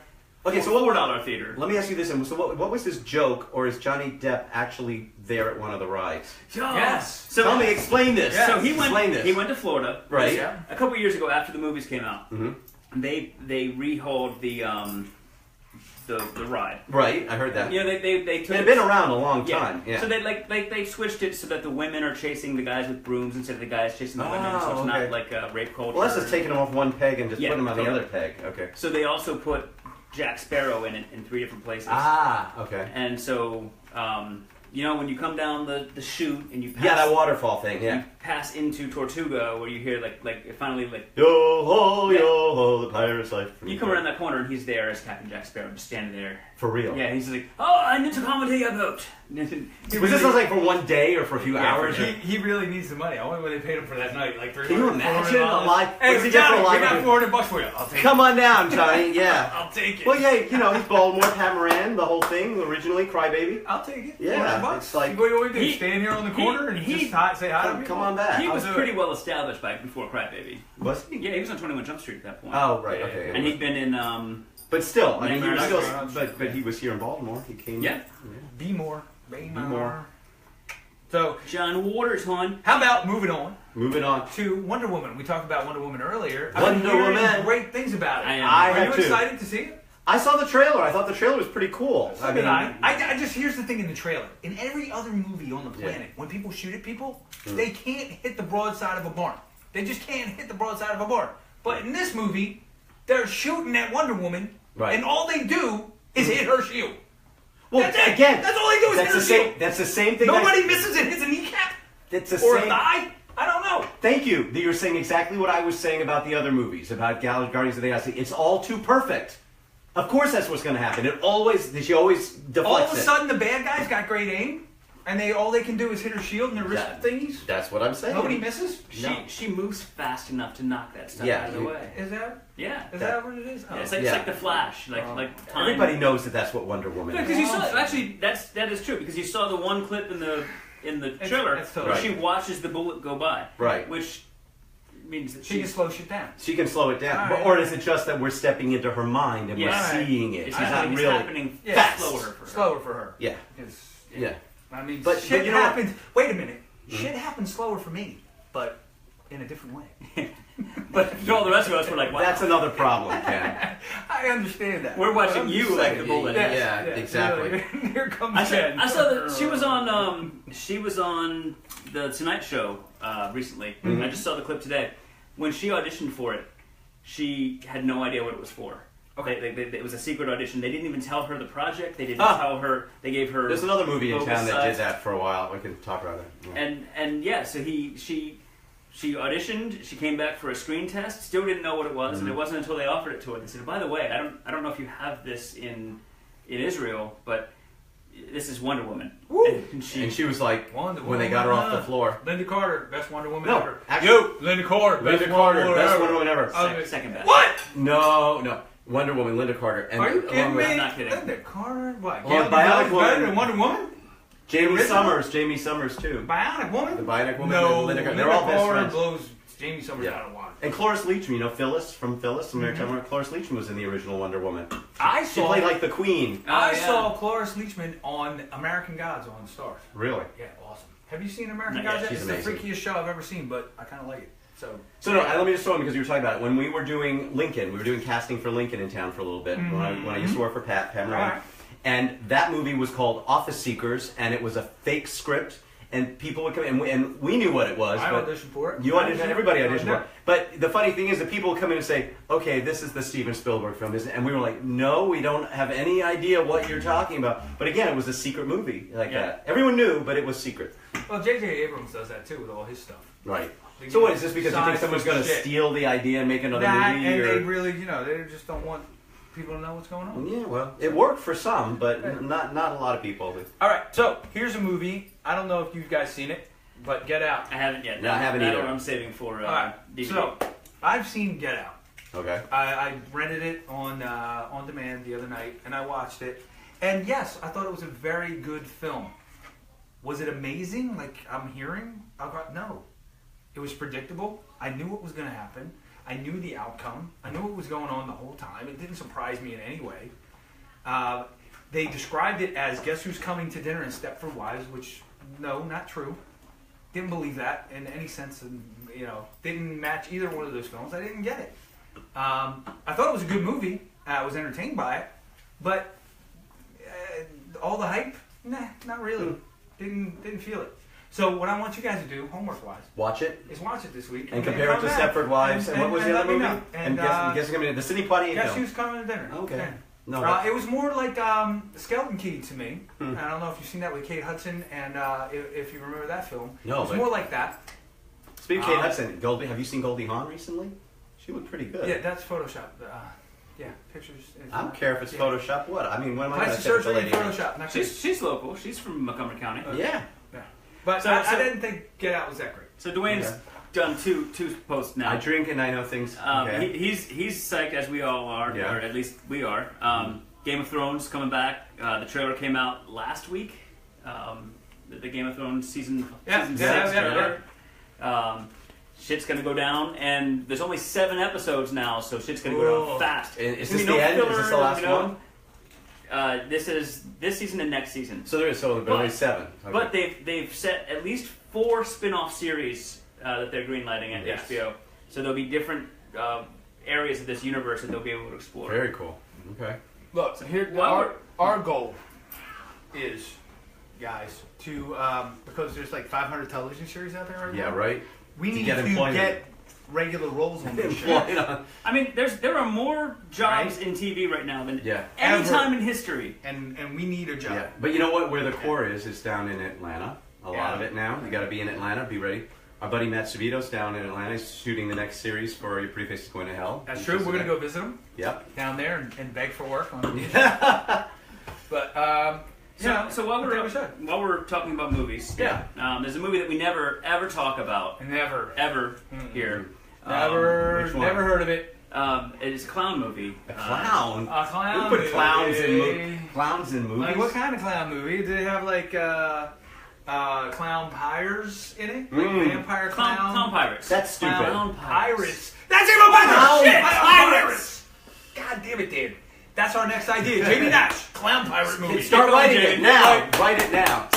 Okay, so what $4 theater. Let me ask you this: so what was his joke, or is Johnny Depp actually there at one of the rides? Yes. So Tell me, explain this. So he explain this. went to Florida. Right. Yeah. A couple years ago, after the movies came out, Mhm. they rehauled the ride. Right, I heard that. They took It had been around a long time. Yeah. So they switched it so that the women are chasing the guys with brooms instead of the guys chasing the women, so it's okay. not like a rape culture. Well, that's just taking them off one peg and just Yeah, putting them on the totally. other peg. Okay. So they also put Jack Sparrow in it in 3 different places. Ah, okay. And so, when you come down the chute and you pass, Yeah, that waterfall thing. Yeah. you pass into Tortuga, where you hear like finally Yo ho, yo ho, the pirate's life. you come around that corner and he's there as Captain Jack Sparrow, just standing there. For real. Yeah, he's like, oh, I need to come to your boat. Was this like for one day or for a few Yeah, hours? for He really needs the money. I wonder what they paid him for that night. Like Can you imagine a $300, live? Hey, what does he get for Johnny, a we live? got $400 for you. I'll take Come on down, Johnny. Yeah. it. I'll take it. Well, yeah, he's Baltimore, Pat Moran, the whole thing originally, Crybaby. I'll take it. Yeah, $400. it's like- What do you want me to do? He- Stand here on the he- corner and he- just say hi to Come people? on back. He was do it. pretty well established before Crybaby. Was he? Yeah, he was on 21 Jump Street at that point. Oh, right. Yeah, Okay. And he'd been in, But still, I mean, he was Nightmare still, on Elm but Street. he was here in Baltimore. He came. Yeah. Be more. Be more. more. So, John Waters, hon. how about moving on Moving on. to Wonder Woman? We talked about Wonder Woman earlier. Wonder I've been hearing Woman. great things about it. I am. I Are have you too. excited to see it? I saw the trailer. I thought the trailer was pretty cool. So did I. I just here's the thing in the trailer. In every other movie on the planet, when people shoot at people, they can't hit the broadside of a barn. They just can't hit the broadside of a barn. But in this movie, they're shooting at Wonder Woman, Right. and all they do is hit her shield. Well, That's it. again, That's all they do is hit that's her the same. shield. That's the same thing. Nobody misses and hits a kneecap That's the or same. a thigh. I don't know. Thank you. You're saying exactly what I was saying about the other movies, about Guardians of the Galaxy. It's all too perfect. Of course, that's what's going to happen. She always deflects All of a it. sudden, the bad guys got great aim, and all they can do is hit her shield and their wrist thingies. That's what I'm saying. Nobody misses. No. She moves fast enough to knock that stuff Yeah, out of the you- way. Is that? Yeah. Is that what it is? Oh. It's like, Yeah. it's like the Flash, like time. Everybody knows that that's what Wonder Woman Because is. you saw actually that is true because you saw the one clip in the trailer it's totally where she right. watches the bullet go by, Right. which means that She can she's slow shit down. She can slow it down. All But, right. or is it just that we're stepping into her mind and Yeah. we're All right. seeing it? it's She's not happening, really. it's happening fast. slower for her. Slower for her. Yeah. Because, Yeah. I mean, But- shit but you know what? happens. Wait a minute. Shit happens slower for me, but in a different way. But for all the rest of us, we're like, wow. That's another problem, Ken. I understand that. We're watching I'm you just like saying, the bullet. yeah. Yes, exactly. Here comes I saw, Jen. I saw that she was on the Tonight Show recently. I just saw the clip today when she auditioned for it. she had no idea what it was for. Okay. It was a secret audition. They didn't even tell her the project. They didn't tell her. They gave her. There's another movie in town that oversight. did that for a while. We can talk about it. Yeah. And yeah, so she auditioned. She came back for a screen test. Still didn't know what it was, and it wasn't until they offered it to her. They said, "By the way, I don't know if you have this in Israel, but this is Wonder Woman." And she was like, Wonder when they Woman, got her off the floor. Linda Carter, best Wonder Woman No, ever. actually, Linda Carter, Linda Carter, best Wonder Woman ever. second best. What? No, Wonder Woman, Linda Carter. And Are you kidding me? I'm not kidding. Linda Carter? What? Well, Bionic Bionic Woman better Woman. than Wonder Woman? Jamie Original? Summers too. Bionic Woman? The Bionic Woman No, and Linda Carter. Linda They're all best Carter friends. blows Jamie Summers Yeah. out of water. And Cloris Leachman, you know Phyllis from American Woman. Cloris Leachman was in the original Wonder Woman. I She saw played like the Queen. I Oh, yeah. saw Cloris Leachman on American Gods on Stars. Really? Yeah, awesome. Have you seen American Not Gods? yet. It's She's the amazing. freakiest show I've ever seen, but I kind of like it. So So let me just throw in because you were talking about it. When we were doing Lincoln, we were doing casting for Lincoln in town for a little bit when I used to work for Pam Ryan. Alright. And that movie was called Office Seekers, and it was a fake script, and people would come in, and we knew what it was. I but auditioned for it. You auditioned, everybody auditioned for Yeah. it. But the funny thing is that people would come in and say, okay, this is the Steven Spielberg film, isn't it? And we were like, no, we don't have any idea what you're talking about. But again, it was a secret movie like that. Everyone knew, but it was secret. Well, J.J. Abrams does that too with all his stuff. Right. They So give what, is this because you think size someone's for going to shit. steal the idea and make another That, movie? and Or... they really, they just don't want people to know what's going on. Yeah, well, it worked for some, but not a lot of people. All right, so here's a movie. I don't know if you guys seen it, but Get Out. I haven't yet. No, I haven't That either. one I'm saving for All right, DVD. so I've seen Get Out. Okay. I rented it on demand the other night, and I watched it. And yes, I thought it was a very good film. Was it amazing, like I'm hearing? No. It was predictable. I knew what was going to happen. I knew the outcome. I knew what was going on the whole time. It didn't surprise me in any way. They described it as Guess Who's Coming to Dinner and Stepford Wives, which, no, not true. Didn't believe that in any sense. And, didn't match either one of those films. I didn't get it. I thought it was a good movie. I was entertained by it. But all the hype? Nah, not really. Didn't feel it. So what I want you guys to do, homework-wise, Watch it is watch it this week. and compare it to Stepford Wives. And what was the other let me movie? know. And guess coming in the Sidney Poitier Guess film. Who's Coming to Dinner. Okay. Yeah. No, It was more like Skeleton Key to me. I don't know if you've seen that with Kate Hudson, and if you remember that film. No, it was but- more like that. Speaking of Kate Hudson, Goldie, have you seen Goldie Hawn recently? She looked pretty good. Yeah, that's Photoshop. Pictures. I don't care if it's Photoshop. What? I mean, when am I going Plastic to say the surgery, lady? Photoshop. Not good. She's local. She's from Montgomery County. Yeah. But So- I so- didn't think Get Out was that great. So Dwayne's Okay. done two posts now. I drink and I know things. Okay. He's psyched as we all are, Yeah. or at least we are. Game of Thrones coming back. The trailer came out last week. The Game of Thrones season 6 trailer. Shit's gonna go down, and there's only 7 episodes now, so shit's gonna go down fast. And is There's this gonna the be end? no Is this the fillers, last one? This is this season and next season. So there is only But- 7. Okay. But they've set at least 4 spin-off series that they're greenlighting at Yes. HBO. So there'll be different areas of this universe that they'll be able to explore. Very cool. Okay. Look, So here- our goal is, guys, to because there's like 500 television series out there right Yeah, now. right? We To need get to employment. get regular roles on this show. Employed on- I mean, there are more jobs Right? in TV right now than Yeah. any Ever. time in history. And we need a job. Yeah. But you know what? Where the core is down in Atlanta. A lot Yeah. of it now. You got to be in Atlanta. Be ready. Our buddy Matt Savito's down in Atlanta. He's shooting the next series for Your Pretty Face is Going to Hell. That's Which true. is We're gonna okay. go visit them Yep. down there and beg for work. But So while I think we should. we're talking about movies, Yeah. there's a movie that we never ever talk about Never, ever here. never, which one? never heard of it. It is a clown movie. A clown. A clown Who put clowns in movie. clowns in movies? Like what kind of clown movie? Do they have like clown pyres in it? Like vampire Clown pirates. That's stupid. Clown Pirates. That's even better. Clown Shit, pirates. God damn it, Dave. That's our next idea. Jamie Nash, clown pirate movie. Start Keep going, writing it Jamie. now. Write it now.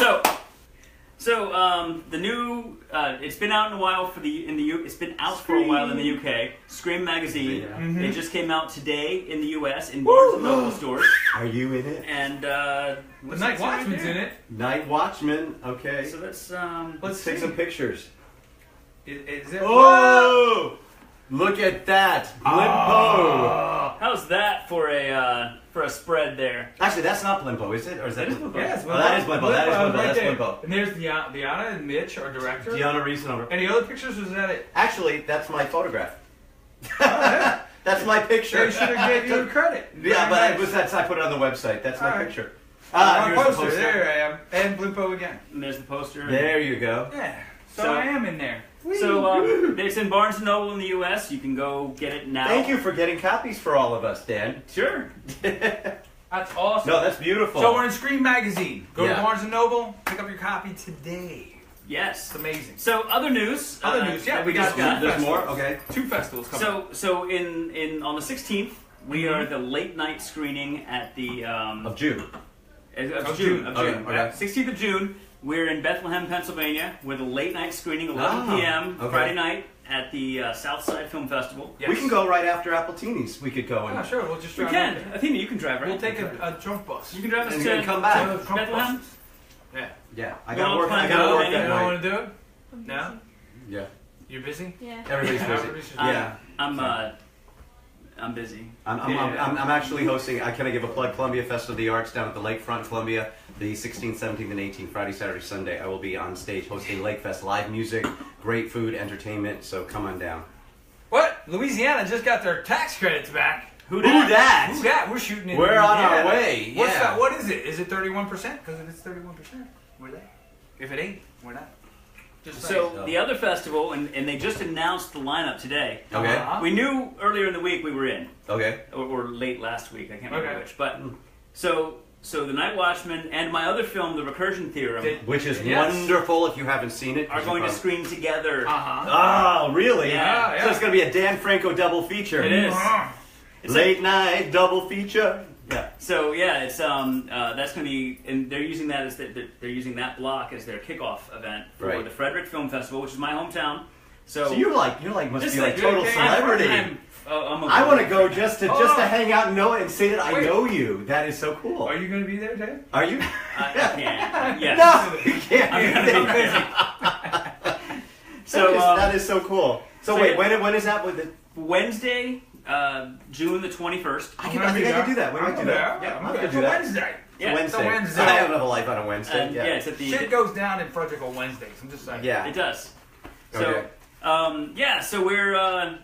So the new it's been out in a while it's been out for a while in the UK. Scream magazine. Yeah. It just came out today in the US in Barnes and Noble stores. Are you in it? And The Night Watchman's in it. Night Watchman. Okay. So let's Let's take some pictures. Is it? Whoa! Look at that. Blimpo. How's that for a spread there? Actually, that's not Blimpo, is it? Or is that It is Blimpo? Blimpo. Yeah, it's Oh, that is Blimpo. That is Blimpo. right That's there. Blimpo. And there's Deanna and Mitch, our director. Deanna Reese. Any other pictures, or is that it? Actually, that's my photograph. yeah. That's my picture. They should have gave you credit. Yeah, Very but nice. it was I put it on the website. That's my All right. picture. My Here's the poster. There I am. And Blimpo again. And there's the poster. There you go. Yeah. So So- I am in there. So it's in Barnes & Noble in the U.S. You can go get it now. Thank you for getting copies for all of us, Dan. Sure. That's awesome. No, that's beautiful. So we're in Scream Magazine. Go Yeah. to Barnes & Noble. Pick up your copy today. Yes. It's amazing. So other news. Other news, yeah, that we got just There's more? Okay. 2 festivals coming. So in on the 16th we are the late night screening at the Of June. of June. Okay, okay. Yeah, 16th of June. We're in Bethlehem, Pennsylvania, with a late night screening, 11 p.m. Okay. Friday night at the Southside Film Festival. Yes. We can go right after Appletinis. We could go and, Yeah, sure. We'll just We drive can. up there. Athena, you can drive, right? We'll take a trunk bus. You can drive us and to then come back. to Bethlehem. Yeah. Yeah, I Go gotta on, work. I find gotta out, work and You that don't night. want to do it? I'm No? busy. Yeah, You're busy? Yeah. everybody's busy. Everybody's busy. Yeah, I'm busy. I'm actually hosting. Can I give a plug? Columbia Festival of the Arts down at the Lakefront, Columbia, the 16th, 17th, and 18th, Friday, Saturday, Sunday. I will be on stage hosting Lake Fest, live music, great food, entertainment. So come on down. What? Louisiana just got their tax credits back. Who Who dat? dat? Who's that? We're shooting in We're on our Louisiana. way. What's Yeah. that? What is it? Is it 31%? Because if it's 31%, we're there. If it ain't, we're not. Just saying. So the other festival, and they just announced the lineup today. Okay. Uh-huh. We knew earlier in the week we were in, Okay. or late last week. I can't remember Okay. which. But so the Night Watchman and my other film, The Recursion Theorem, Which is Yes. wonderful if you haven't seen it. are going to screen together. Uh-huh. Oh, really? Yeah. So it's going to be a Dan Franco double feature. It is. Uh-huh. It's Late night double feature. Yeah. So yeah, it's that's going to be, and they're using that as they're using that block as their kickoff event for Right. the Frederick Film Festival, which is my hometown. So, So you're like must This be is like like- total you're- celebrity. I'm a- I want to go just to hang out and know it and say that I Wait. know you. That is so cool. Are you going to be there, Dave? Are you? I can't. Yes. No, you can't. I'm gonna be busy. So that is so cool. So so wait, yeah. when is that? With the, Wednesday, June the 21st. I I'm gonna be think I there. can do that. We I'm might do there. that. Yeah, I'm I there. can It's do a that. Wednesday. Yeah, Wednesday. It's a Wednesday. I don't have a life on a Wednesday. And yeah, it's at the. Shit goes down in Frederick on Wednesdays. I'm just saying. Yeah. It does. Okay. So, so we're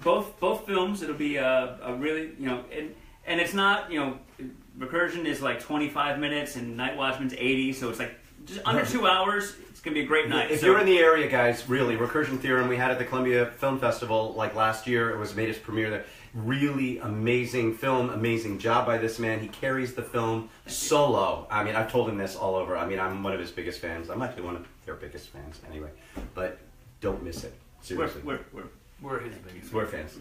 both films. It'll be a really, and it's not, Recursion is like 25 minutes and Night Watchman's 80, so it's like just under 2 hours. It's gonna be a great night. If So- you're in the area, guys, really, Recursion Theorem, we had at the Columbia Film Festival like last year. It was made its premiere there. Really amazing film, amazing job by this man. He carries the film solo. I mean, I've told him this all over. I mean, I'm one of his biggest fans. I'm actually one of their biggest fans anyway. But don't miss it. Seriously. We're his biggest. We're fans.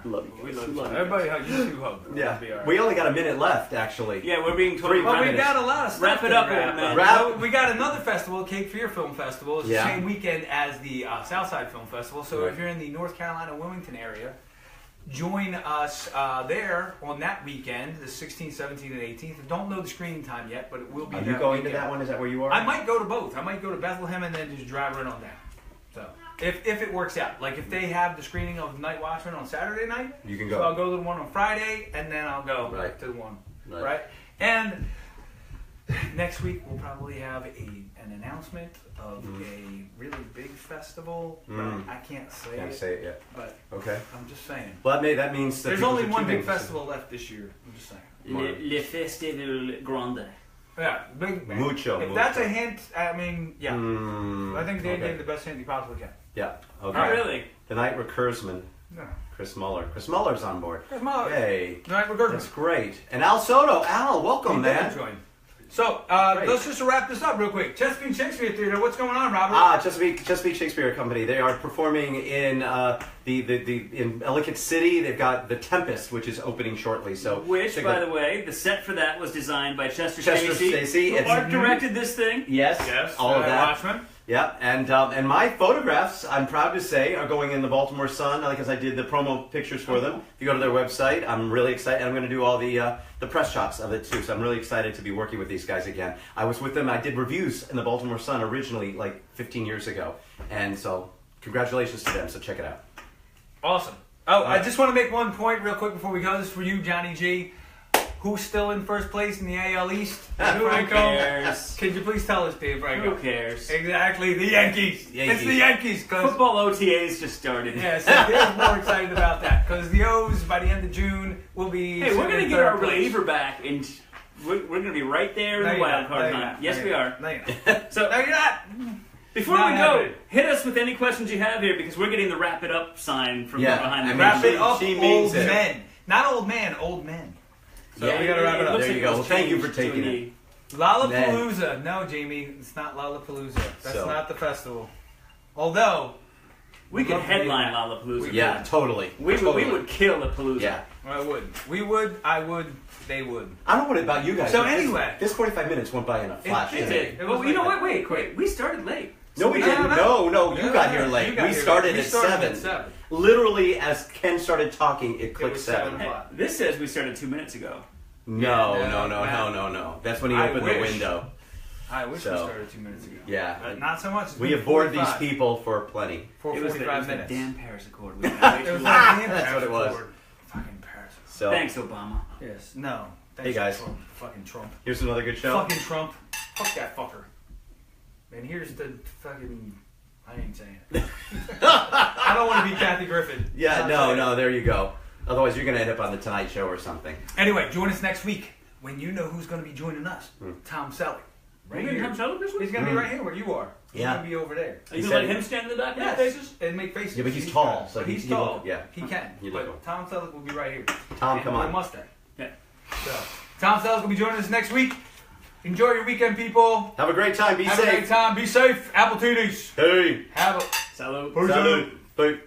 Love you. We guys. love you. Love you. Everybody hug. You two hug. Yeah. It'll be all right. We only got a minute left, actually. Yeah, we're being totally. Three Well, we minutes. got a lot of stuff. Wrap it to up, wrap old man. Wrap- So we got another festival, Cape Fear Film Festival. It's Yeah. the same weekend as the Southside Film Festival. So Right. if you're in the North Carolina, Wilmington area, join us there on that weekend, the 16th, 17th, and 18th. Don't know the screening time yet, but it will be Are that you going to weekend. that one? Is that where you are? I might go to both. I might go to Bethlehem and then just drive right on down. So if it works out, like if they have the screening of Night Watchman on Saturday night, You can so go. I'll go to the one on Friday and then I'll go Right. to the one Right. right. And next week we'll probably have an announcement of a really big festival, but I can't say Can't it. say it yet. But Okay. I'm just saying. Well, that means that There's people only should one tune big in. festival left this year. I'm just saying. Le Festival Grande. Yeah, big. Mucho, If mucho. that's a hint, I mean, yeah. I think they okay. gave the best hint you possibly can. Yeah. Okay. Not really. The Night Recursman, No. Chris Muller. Chris Muller's on board. Here's my Hey. Night we're That's great. And Al Soto. Al, welcome, man. So Great. let's just wrap this up real quick. Chesapeake Shakespeare Theater. What's going on, Robert? Chesapeake Shakespeare Company. They are performing in in Ellicott City. They've got The Tempest, which is opening shortly. So Which, check by that- the way, the set for that was designed by Chester Chester Stacey. who It's- art directed this thing. yes, all of that. Watchmen. Yeah, and my photographs, I'm proud to say, are going in the Baltimore Sun because I did the promo pictures for them. If you go to their website, I'm really excited. I'm going to do all the press shots of it too. So I'm really excited to be working with these guys again. I was with them. I did reviews in the Baltimore Sun originally, like 15 years ago, and so congratulations to them. So check it out. Awesome. Oh, I just want to make one point real quick before we go. This is for you, Johnny G. Who's still in first place in the AL East? Who cares? Could you please tell us, Dave Franco? Who cares? Exactly, the Yankees. It's the Yankees. Football OTAs just started. Yeah, so Dave's more excited about that because the O's by the end of June will be. Hey, we're gonna get our reliever back, and we're gonna be right there in the wild card hunt. Yes, we are. No, you're not. So No, you're not. before we go, hit us with any questions you have here because we're getting the wrap it up sign from behind the Wrap it curtain. up, she old means it. men. Not old man, old men. So Yeah, we gotta wrap it up. There you go. Well, thank you for taking it. Lollapalooza. No, Jamie, it's not Lollapalooza. That's not the festival. Although we could headline Lollapalooza. Yeah, totally. We would kill a Palooza. Yeah. I would. We would. I would. They would. I don't know what about you guys. So but anyway. this 45 minutes went by in a flash. It did. It was Well, you know like what? Wait. We started late. No, we didn't. No, you got here late. You got We here started late. at We started 7. at 7. Literally, as Ken started talking, it clicked was 7. 7 Hey, o'clock. this says we started 2 minutes ago. No. That's when he I opened wish. the window. I wish we So, started 2 minutes ago. Yeah. But not so much. It's We been abhorred these 45. people for plenty. For It was the 45 minutes. damn Paris Accord. We got way It too was long. like damn That's what it was. Accord. Fucking Paris. So Thanks, Obama. Yes. No. Hey, guys. Trump. Fucking Trump. here's another good show. Fucking Trump. Fuck that fucker. And here's the fucking. I ain't saying it. I don't want to be Kathy Griffin. Yeah, I'm no, saying it. there you go. Otherwise, you're gonna end up on the Tonight Show or something. Anyway, join us next week when you know who's going to be joining us. Tom Selleck. Right here. He's going to be right here where you are. He's Yeah. going to be over there. Are you He gonna let said- him stand in the back? Yes. Make faces? And make faces. Yeah, but he's tall, so But he's he tall. look- yeah. He can. You look him. But Tom Selleck will be right here. Tom, And come with a on. Mustang. Yeah. So, Tom Selleck will be joining us next week. Enjoy your weekend, people. Have a great time. Be Have a safe. great time. Be safe. Appletinis. Hey. Have a. Salute. Salud. Bye.